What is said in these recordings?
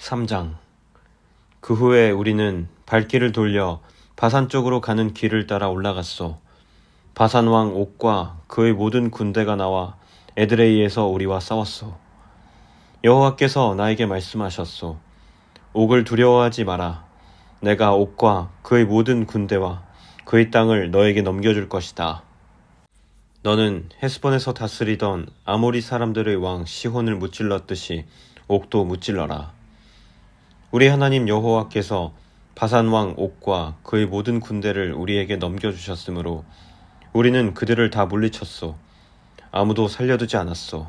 3장. 그 후에 우리는 발길을 돌려 바산 쪽으로 가는 길을 따라 올라갔소. 바산 왕 옥과 그의 모든 군대가 나와 에드레이에서 우리와 싸웠소. 여호와께서 나에게 말씀하셨소. 옥을 두려워하지 마라. 내가 옥과 그의 모든 군대와 그의 땅을 너에게 넘겨줄 것이다. 너는 헤스본에서 다스리던 아모리 사람들의 왕 시혼을 무찔렀듯이 옥도 무찔러라. 우리 하나님 여호와께서 바산 왕 옥과 그의 모든 군대를 우리에게 넘겨주셨으므로 우리는 그들을 다 물리쳤소. 아무도 살려두지 않았소.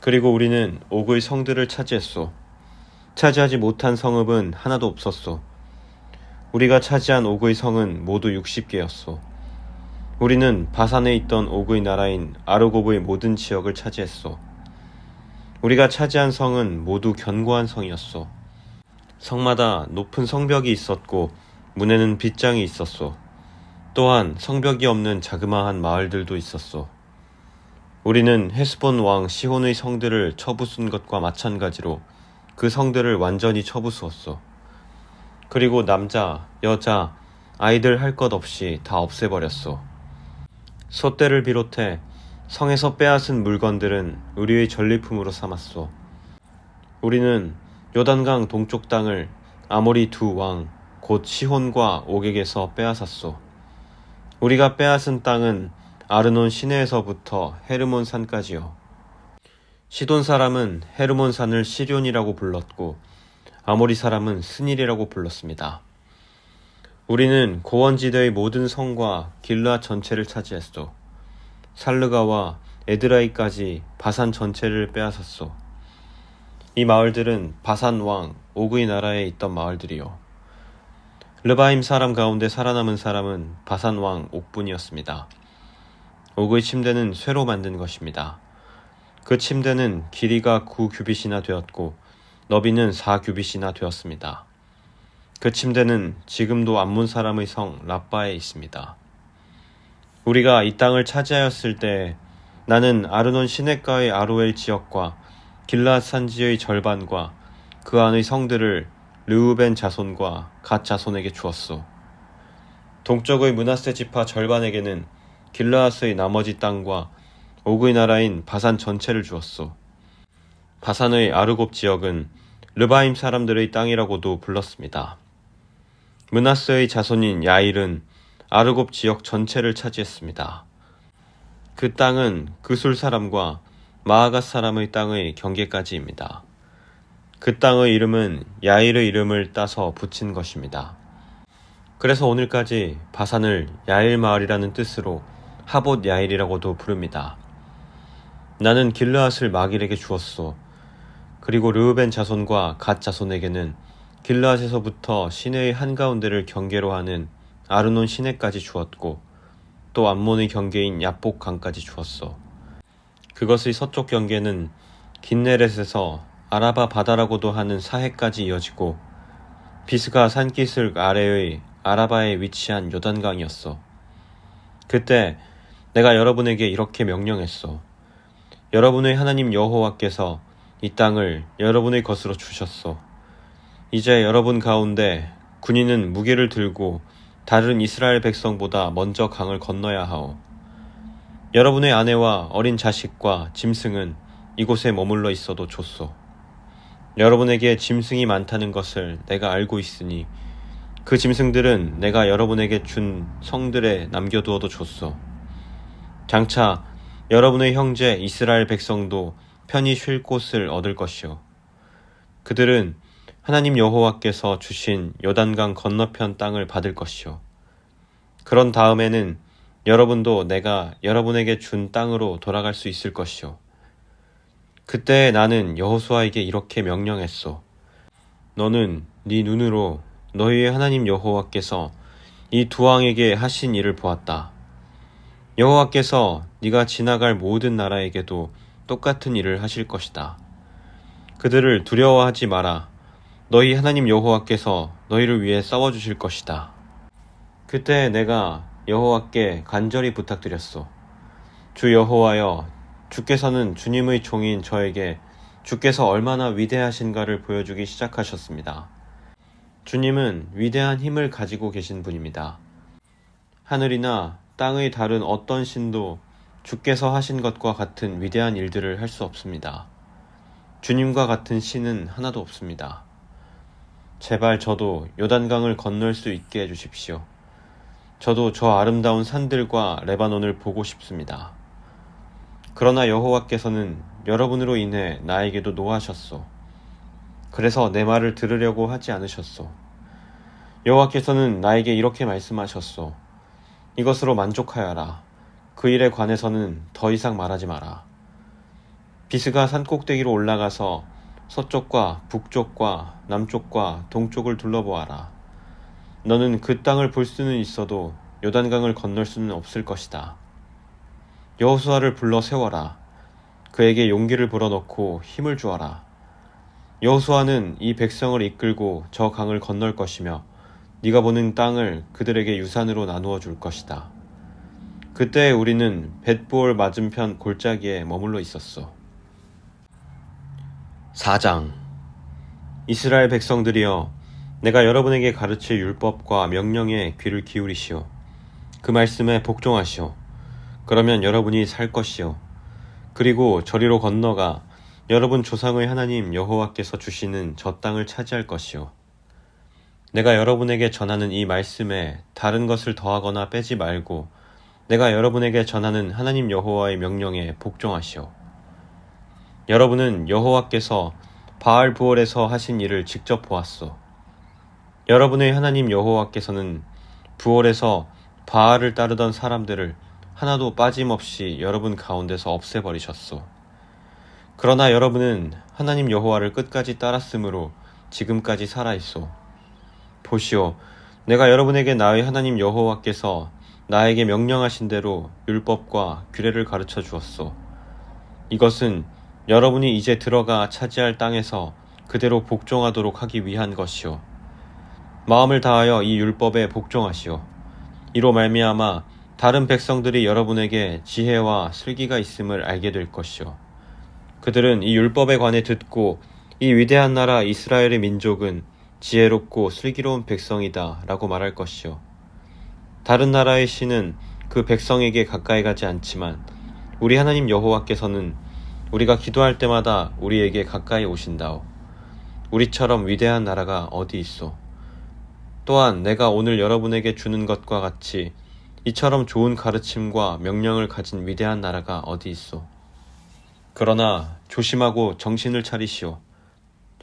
그리고 우리는 옥의 성들을 차지했소. 차지하지 못한 성읍은 하나도 없었소. 우리가 차지한 옥의 성은 모두 60개였소. 우리는 바산에 있던 옥의 나라인 아르곱의 모든 지역을 차지했소. 우리가 차지한 성은 모두 견고한 성이었소. 성마다 높은 성벽이 있었고 문에는 빗장이 있었소. 또한 성벽이 없는 자그마한 마을들도 있었소. 우리는 헤스본 왕 시혼의 성들을 쳐부순 것과 마찬가지로 그 성들을 완전히 쳐부수었소. 그리고 남자, 여자, 아이들 할 것 없이 다 없애버렸소. 소떼를 비롯해 성에서 빼앗은 물건들은 우리의 전리품으로 삼았소. 우리는 요단강 동쪽 땅을 아모리 두 왕, 곧 시혼과 옥에게서 빼앗았소. 우리가 빼앗은 땅은 아르논 시내에서부터 헤르몬 산까지요. 시돈 사람은 헤르몬 산을 시럈이라고 불렀고 아모리 사람은 스닐이라고 불렀습니다. 우리는 고원지대의 모든 성과 길르앗 전체를 차지했소. 살르가와 에드라이까지 바산 전체를 빼앗았소. 이 마을들은 바산 왕 옥의 나라에 있던 마을들이요. 르바임 사람 가운데 살아남은 사람은 바산 왕 옥뿐이었습니다. 옥의 침대는 쇠로 만든 것입니다. 그 침대는 길이가 9규빗이나 되었고 너비는 4규빗이나 되었습니다. 그 침대는 지금도 암몬 사람의 성 라빠에 있습니다. 우리가 이 땅을 차지하였을 때 나는 아르논 시냇가의 아로엘 지역과 길르앗 산지의 절반과 그 안의 성들을 르우벤 자손과 갓 자손에게 주었소. 동쪽의 므낫세 지파 절반에게는 길르앗의 나머지 땅과 옥의 나라인 바산 전체를 주었소. 바산의 아르곱 지역은 르바임 사람들의 땅이라고도 불렀습니다. 므낫세의 자손인 야일은 아르곱 지역 전체를 차지했습니다. 그 땅은 그술 사람과 마아갓 사람의 땅의 경계까지입니다. 그 땅의 이름은 야일의 이름을 따서 붙인 것입니다. 그래서 오늘까지 바산을 야일 마을이라는 뜻으로 하봇 야일이라고도 부릅니다. 나는 길르앗을 마길에게 주었소. 그리고 르우벤 자손과 갓 자손에게는 길르앗에서부터 시내의 한가운데를 경계로 하는 아르논 시내까지 주었고 또 암몬의 경계인 야복 강까지 주었소. 그것의 서쪽 경계는 긴네렛에서 아라바 바다라고도 하는 사해까지 이어지고 비스가 산기슭 아래의 아라바에 위치한 요단강이었소. 그때 내가 여러분에게 이렇게 명령했소. 여러분의 하나님 여호와께서 이 땅을 여러분의 것으로 주셨소. 이제 여러분 가운데 군인은 무기를 들고 다른 이스라엘 백성보다 먼저 강을 건너야 하오. 여러분의 아내와 어린 자식과 짐승은 이곳에 머물러 있어도 좋소. 여러분에게 짐승이 많다는 것을 내가 알고 있으니 그 짐승들은 내가 여러분에게 준 성들에 남겨두어도 좋소. 장차 여러분의 형제 이스라엘 백성도 편히 쉴 곳을 얻을 것이요. 그들은 하나님 여호와께서 주신 요단강 건너편 땅을 받을 것이요. 그런 다음에는 여러분도 내가 여러분에게 준 땅으로 돌아갈 수 있을 것이요. 그때 나는 여호수아에게 이렇게 명령했소. 너는 네 눈으로 너희의 하나님 여호와께서 이 두 왕에게 하신 일을 보았다. 여호와께서 네가 지나갈 모든 나라에게도 똑같은 일을 하실 것이다. 그들을 두려워하지 마라. 너희 하나님 여호와께서 너희를 위해 싸워주실 것이다. 그때 내가 여호와께 간절히 부탁드렸소. 주 여호와여, 주께서는 주님의 종인 저에게 주께서 얼마나 위대하신가를 보여주기 시작하셨습니다. 주님은 위대한 힘을 가지고 계신 분입니다. 하늘이나 땅의 다른 어떤 신도 주께서 하신 것과 같은 위대한 일들을 할 수 없습니다. 주님과 같은 신은 하나도 없습니다. 제발 저도 요단강을 건널 수 있게 해주십시오. 저도 저 아름다운 산들과 레바논을 보고 싶습니다. 그러나 여호와께서는 여러분으로 인해 나에게도 노하셨소. 그래서 내 말을 들으려고 하지 않으셨소. 여호와께서는 나에게 이렇게 말씀하셨소. 이것으로 만족하여라. 그 일에 관해서는 더 이상 말하지 마라. 비스가 산꼭대기로 올라가서 서쪽과 북쪽과 남쪽과 동쪽을 둘러보아라. 너는 그 땅을 볼 수는 있어도 요단강을 건널 수는 없을 것이다. 여호수아를 불러 세워라. 그에게 용기를 불어넣고 힘을 주어라. 여호수아는 이 백성을 이끌고 저 강을 건널 것이며 네가 보는 땅을 그들에게 유산으로 나누어 줄 것이다. 그때 우리는 벳부올 맞은편 골짜기에 머물러 있었소. 4장. 이스라엘 백성들이여, 내가 여러분에게 가르칠 율법과 명령에 귀를 기울이시오. 그 말씀에 복종하시오. 그러면 여러분이 살 것이오. 그리고 저리로 건너가 여러분 조상의 하나님 여호와께서 주시는 저 땅을 차지할 것이오. 내가 여러분에게 전하는 이 말씀에 다른 것을 더하거나 빼지 말고 내가 여러분에게 전하는 하나님 여호와의 명령에 복종하시오. 여러분은 여호와께서 바알 부올에서 하신 일을 직접 보았소. 여러분의 하나님 여호와께서는 부올에서 바알을 따르던 사람들을 하나도 빠짐없이 여러분 가운데서 없애버리셨소. 그러나 여러분은 하나님 여호와를 끝까지 따랐으므로 지금까지 살아있소. 보시오, 내가 여러분에게 나의 하나님 여호와께서 나에게 명령하신 대로 율법과 규례를 가르쳐 주었소. 이것은 여러분이 이제 들어가 차지할 땅에서 그대로 복종하도록 하기 위한 것이오. 마음을 다하여 이 율법에 복종하시오. 이로 말미암아 다른 백성들이 여러분에게 지혜와 슬기가 있음을 알게 될 것이오. 그들은 이 율법에 관해 듣고 이 위대한 나라 이스라엘의 민족은 지혜롭고 슬기로운 백성이다 라고 말할 것이오. 다른 나라의 신은 그 백성에게 가까이 가지 않지만 우리 하나님 여호와께서는 우리가 기도할 때마다 우리에게 가까이 오신다오. 우리처럼 위대한 나라가 어디 있소. 또한 내가 오늘 여러분에게 주는 것과 같이 이처럼 좋은 가르침과 명령을 가진 위대한 나라가 어디 있소. 그러나 조심하고 정신을 차리시오.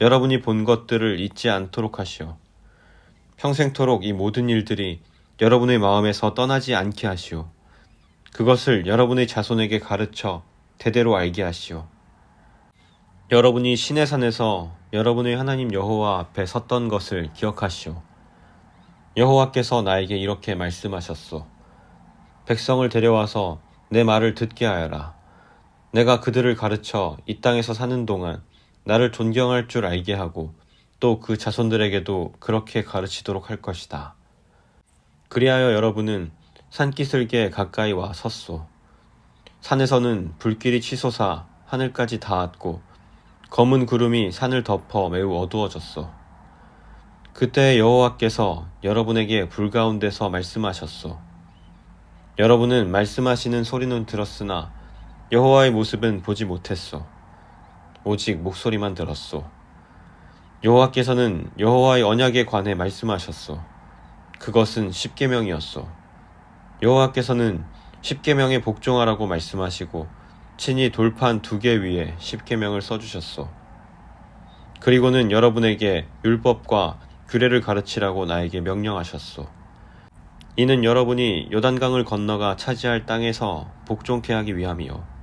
여러분이 본 것들을 잊지 않도록 하시오. 평생토록 이 모든 일들이 여러분의 마음에서 떠나지 않게 하시오. 그것을 여러분의 자손에게 가르쳐 대대로 알게 하시오. 여러분이 시내산에서 여러분의 하나님 여호와 앞에 섰던 것을 기억하시오. 여호와께서 나에게 이렇게 말씀하셨소. 백성을 데려와서 내 말을 듣게 하여라. 내가 그들을 가르쳐 이 땅에서 사는 동안 나를 존경할 줄 알게 하고 또 그 자손들에게도 그렇게 가르치도록 할 것이다. 그리하여 여러분은 산기슭에 가까이 와 섰소. 산에서는 불길이 치솟아 하늘까지 닿았고 검은 구름이 산을 덮어 매우 어두워졌소. 그때 여호와께서 여러분에게 불 가운데서 말씀하셨소. 여러분은 말씀하시는 소리는 들었으나 여호와의 모습은 보지 못했소. 오직 목소리만 들었소. 여호와께서는 여호와의 언약에 관해 말씀하셨소. 그것은 십계명이었소. 여호와께서는 십계명에 복종하라고 말씀하시고 친히 돌판 2개 위에 십계명을 써주셨소. 그리고는 여러분에게 율법과 규례를 가르치라고 나에게 명령하셨소. 이는 여러분이 요단강을 건너가 차지할 땅에서 복종케 하기 위함이요.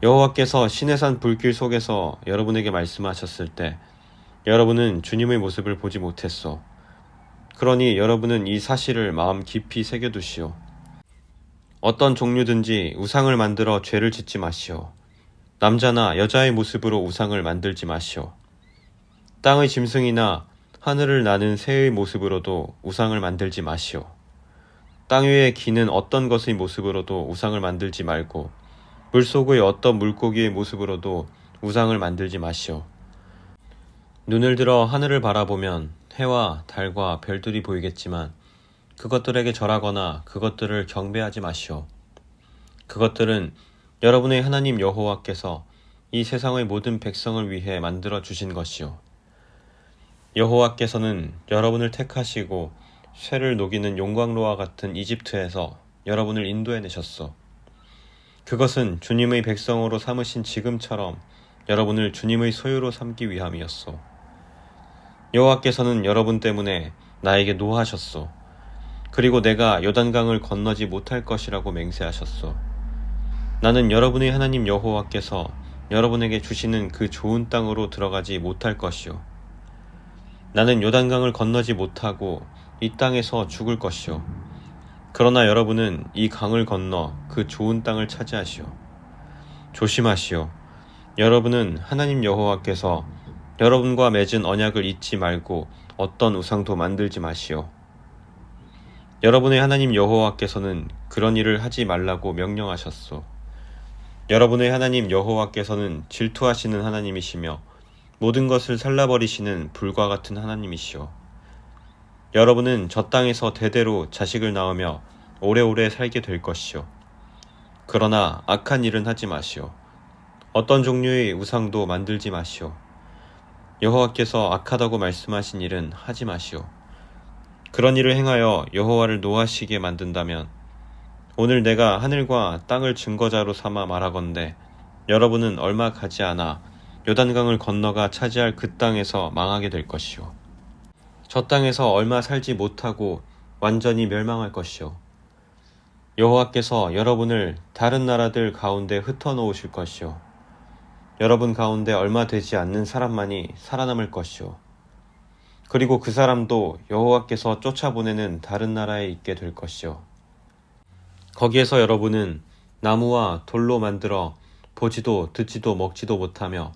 여호와께서 시내산 불길 속에서 여러분에게 말씀하셨을 때 여러분은 주님의 모습을 보지 못했소. 그러니 여러분은 이 사실을 마음 깊이 새겨두시오. 어떤 종류든지 우상을 만들어 죄를 짓지 마시오. 남자나 여자의 모습으로 우상을 만들지 마시오. 땅의 짐승이나 하늘을 나는 새의 모습으로도 우상을 만들지 마시오. 땅 위에 기는 어떤 것의 모습으로도 우상을 만들지 말고 물속의 어떤 물고기의 모습으로도 우상을 만들지 마시오. 눈을 들어 하늘을 바라보면 해와 달과 별들이 보이겠지만 그것들에게 절하거나 그것들을 경배하지 마시오. 그것들은 여러분의 하나님 여호와께서 이 세상의 모든 백성을 위해 만들어 주신 것이오. 여호와께서는 여러분을 택하시고 쇠를 녹이는 용광로와 같은 이집트에서 여러분을 인도해내셨소. 그것은 주님의 백성으로 삼으신 지금처럼 여러분을 주님의 소유로 삼기 위함이었소. 여호와께서는 여러분 때문에 나에게 노하셨소. 그리고 내가 요단강을 건너지 못할 것이라고 맹세하셨소. 나는 여러분의 하나님 여호와께서 여러분에게 주시는 그 좋은 땅으로 들어가지 못할 것이오. 나는 요단강을 건너지 못하고 이 땅에서 죽을 것이오. 그러나 여러분은 이 강을 건너 그 좋은 땅을 차지하시오. 조심하시오. 여러분은 하나님 여호와께서 여러분과 맺은 언약을 잊지 말고 어떤 우상도 만들지 마시오. 여러분의 하나님 여호와께서는 그런 일을 하지 말라고 명령하셨소. 여러분의 하나님 여호와께서는 질투하시는 하나님이시며 모든 것을 살라버리시는 불과 같은 하나님이시오. 여러분은 저 땅에서 대대로 자식을 낳으며 오래오래 살게 될 것이오. 그러나 악한 일은 하지 마시오. 어떤 종류의 우상도 만들지 마시오. 여호와께서 악하다고 말씀하신 일은 하지 마시오. 그런 일을 행하여 여호와를 노하시게 만든다면 오늘 내가 하늘과 땅을 증거자로 삼아 말하건대 여러분은 얼마 가지 않아 요단강을 건너가 차지할 그 땅에서 망하게 될 것이오. 저 땅에서 얼마 살지 못하고 완전히 멸망할 것이오. 여호와께서 여러분을 다른 나라들 가운데 흩어놓으실 것이오. 여러분 가운데 얼마 되지 않는 사람만이 살아남을 것이오. 그리고 그 사람도 여호와께서 쫓아보내는 다른 나라에 있게 될 것이오. 거기에서 여러분은 나무와 돌로 만들어 보지도 듣지도 먹지도 못하며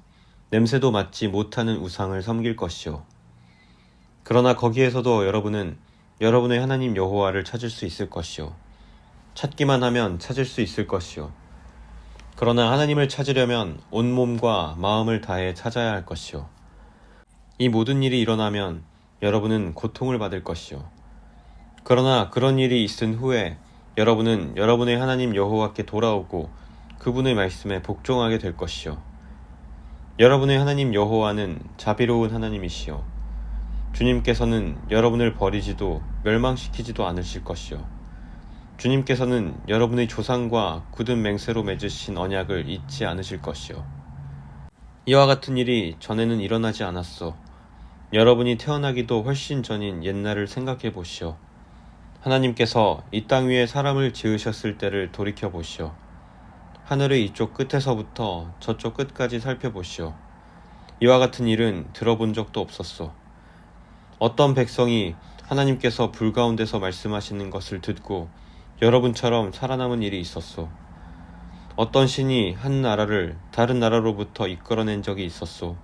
냄새도 맡지 못하는 우상을 섬길 것이오. 그러나 거기에서도 여러분은 여러분의 하나님 여호와를 찾을 수 있을 것이오. 찾기만 하면 찾을 수 있을 것이오. 그러나 하나님을 찾으려면 온몸과 마음을 다해 찾아야 할 것이오. 이 모든 일이 일어나면 여러분은 고통을 받을 것이오. 그러나 그런 일이 있은 후에 여러분은 여러분의 하나님 여호와께 돌아오고 그분의 말씀에 복종하게 될 것이오. 여러분의 하나님 여호와는 자비로운 하나님이시오. 주님께서는 여러분을 버리지도 멸망시키지도 않으실 것이오. 주님께서는 여러분의 조상과 굳은 맹세로 맺으신 언약을 잊지 않으실 것이오. 이와 같은 일이 전에는 일어나지 않았소. 여러분이 태어나기도 훨씬 전인 옛날을 생각해 보시오. 하나님께서 이 땅 위에 사람을 지으셨을 때를 돌이켜 보시오. 하늘의 이쪽 끝에서부터 저쪽 끝까지 살펴보시오. 이와 같은 일은 들어본 적도 없었소. 어떤 백성이 하나님께서 불 가운데서 말씀하시는 것을 듣고 여러분처럼 살아남은 일이 있었소. 어떤 신이 한 나라를 다른 나라로부터 이끌어낸 적이 있었소.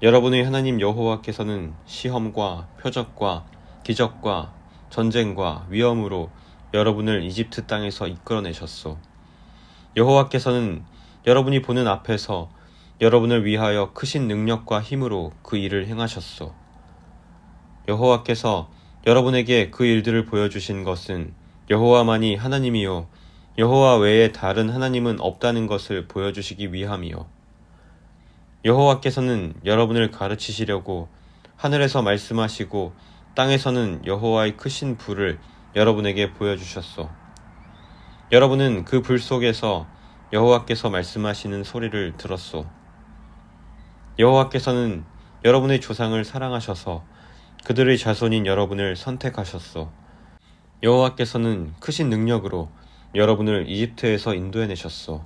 여러분의 하나님 여호와께서는 시험과 표적과 기적과 전쟁과 위험으로 여러분을 이집트 땅에서 이끌어내셨소. 여호와께서는 여러분이 보는 앞에서 여러분을 위하여 크신 능력과 힘으로 그 일을 행하셨소. 여호와께서 여러분에게 그 일들을 보여주신 것은 여호와만이 하나님이요 여호와 외에 다른 하나님은 없다는 것을 보여주시기 위함이요. 여호와께서는 여러분을 가르치시려고 하늘에서 말씀하시고 땅에서는 여호와의 크신 불을 여러분에게 보여주셨소. 여러분은 그 불 속에서 여호와께서 말씀하시는 소리를 들었소. 여호와께서는 여러분의 조상을 사랑하셔서 그들의 자손인 여러분을 선택하셨소. 여호와께서는 크신 능력으로 여러분을 이집트에서 인도해내셨소.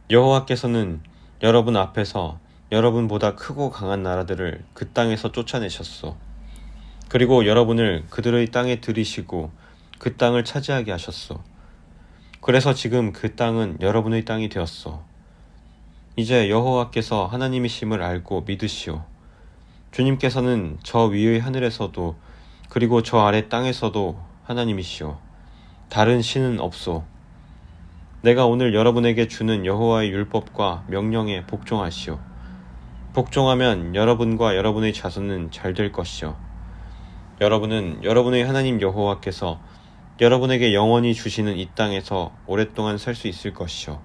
여호와께서는 여러분 앞에서 여러분보다 크고 강한 나라들을 그 땅에서 쫓아내셨소. 그리고 여러분을 그들의 땅에 들이시고 그 땅을 차지하게 하셨소. 그래서 지금 그 땅은 여러분의 땅이 되었소. 이제 여호와께서 하나님이심을 알고 믿으시오. 주님께서는 저 위의 하늘에서도 그리고 저 아래 땅에서도 하나님이시오. 다른 신은 없소. 내가 오늘 여러분에게 주는 여호와의 율법과 명령에 복종하시오. 복종하면 여러분과 여러분의 자손은 잘 될 것이요. 여러분은 여러분의 하나님 여호와께서 여러분에게 영원히 주시는 이 땅에서 오랫동안 살 수 있을 것이요.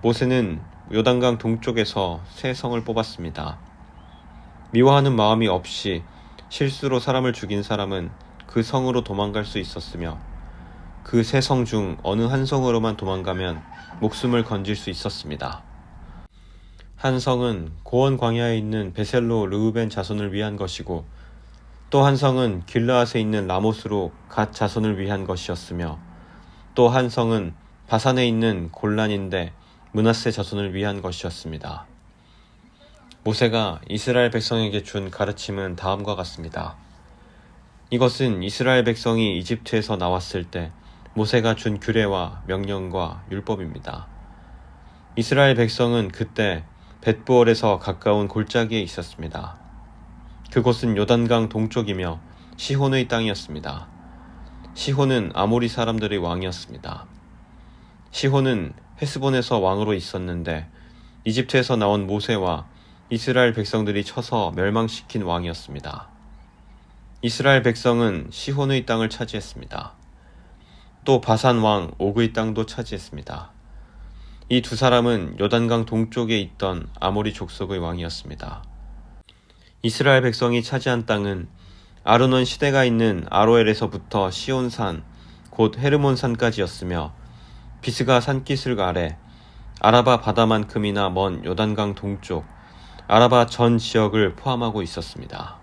모세는 요단강 동쪽에서 새 성을 뽑았습니다. 미워하는 마음이 없이 실수로 사람을 죽인 사람은 그 성으로 도망갈 수 있었으며 그 세 성 중 어느 한 성으로만 도망가면 목숨을 건질 수 있었습니다. 한 성은 고원 광야에 있는 베셀로 르우벤 자손을 위한 것이고 또 한 성은 길르앗에 있는 라못으로 갓 자손을 위한 것이었으며 또 한 성은 바산에 있는 골란인데 므낫세 자손을 위한 것이었습니다. 모세가 이스라엘 백성에게 준 가르침은 다음과 같습니다. 이것은 이스라엘 백성이 이집트에서 나왔을 때 모세가 준 규례와 명령과 율법입니다. 이스라엘 백성은 그때 벳부얼에서 가까운 골짜기에 있었습니다. 그곳은 요단강 동쪽이며 시혼의 땅이었습니다. 시혼은 아모리 사람들의 왕이었습니다. 시혼은 헤스본에서 왕으로 있었는데 이집트에서 나온 모세와 이스라엘 백성들이 쳐서 멸망시킨 왕이었습니다. 이스라엘 백성은 시혼의 땅을 차지했습니다. 또 바산 왕 옥의 땅도 차지했습니다. 이 두 사람은 요단강 동쪽에 있던 아모리 족속의 왕이었습니다. 이스라엘 백성이 차지한 땅은 아르논 시대가 있는 아로엘에서부터 시온산 곧 헤르몬산까지였으며 비스가 산기슭 아래 아라바 바다만큼이나 먼 요단강 동쪽 아라바 전 지역을 포함하고 있었습니다.